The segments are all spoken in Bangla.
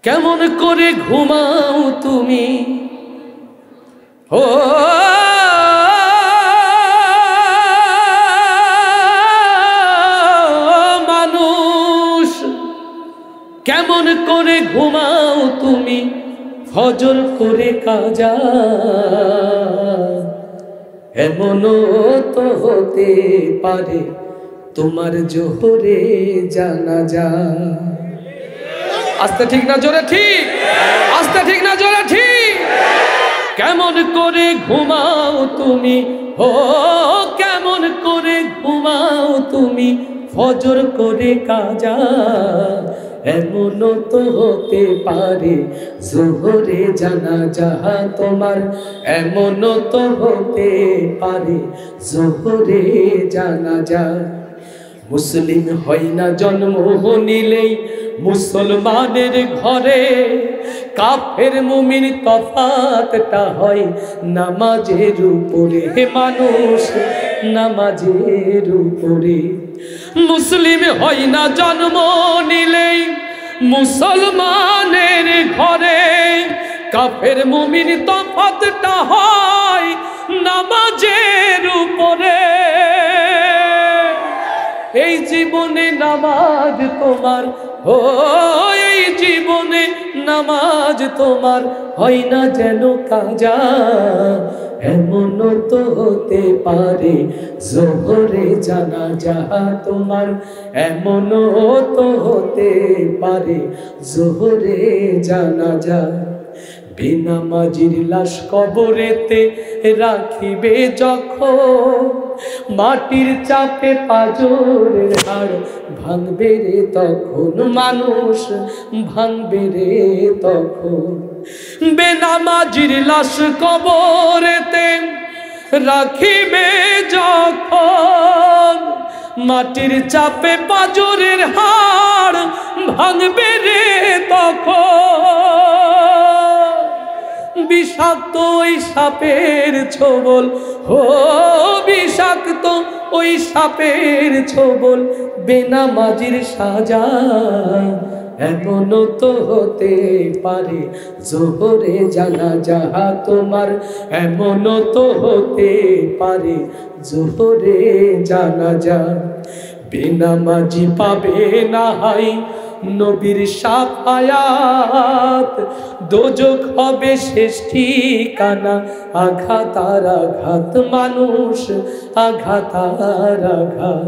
কেমন করে ঘুমাও তুমি ও মানুষ, কেমন করে ঘুমাও তুমি ফজর করে কাজা, এমনও তো হতে পারে তোমার জোহরে জানাজা। আস্তে ঠিক না জোরে ঠিক, আস্তে ঠিক না জোরে ঠিক। কেমন করে ঘুমাও তুমি ও, কেমন করে ঘুমাও তুমি ফজর করে কাজা, এমনও তো হতে পারে জোহরে জানাজা তোমার, এমনও তো হতে পারে জোহরে জানাজা। মুসলিম হয় না জন্ম নিলেই মুসলমানের ঘরে, কাফের মুমিন তফাতটা হয় নামাজের উপরে, মানুষ নামাজের উপরে। মুসলিম হয় না জন্ম নিলেই মুসলমানের ঘরে, কাফের মুমিন তফাতটা হয় নামাজের উপরে। এই জীবনে নামাজ তোমার ও, এই জীবনে নামাজ তোমার হয় না যেন কাজা, এমনও তো হতে পারে জোহরে জানাজা তোমার, এমনও তো হতে পারে জোহরে জানাজা। বেনামাজির লাশ কবরেতে রাখিবে যখন, মাটির চাপে পাঁজরের হাড় ভাঙবে রে তখন, মানুষ ভাঙবে রে তখন। বেনামাজির লাশ কবরেতে রাখিবে যখন, মাটির চাপে পাঁজরের হাড় ভাঙবে রে তখন। বিষাক্ত ওই সাপের ছোবল ও, বিষাক্ত ওই সাপের ছোবল বেনামাজির সাজা, এমনও তো হতে পারে জোহরে জানাজা তোমার, এমনও তো হতে পারে জোহরে জানাজা। বেনামাজি পাবে না হাই নবীর শাফায়াত, দোজখ হবে শেষ ঠিকানা, আঘাত আর আঘাত মানুষ আঘাত আর আঘাত।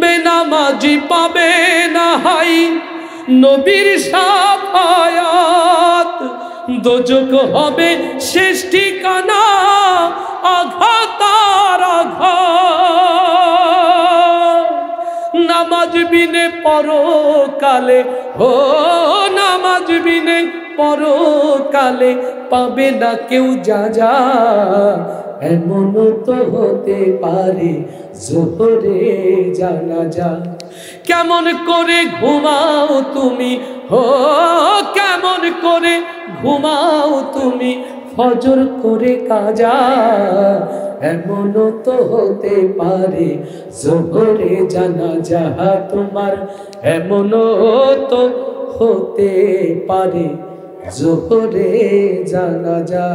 বেনামাজি পাবে না হাই নবীর শাফায়াত, দোজখ হবে শেষ ঠিকানা, আঘাত আর আঘাত। নামাজ বিনে পরকালে ও, নামাজ বিনে পরকালে পাবে না কেউ যা, এমনও তো হতে পারে জোহরে জানাজা। কেমন করে ঘুমাও তুমি ও, কেমন করে ঘুমাও তুমি ফজর করে কাজা, এমনও তো হতে পারে জোহরে জানাজা তোমার, এমনও তো হতে পারে জোহরে জানাজা।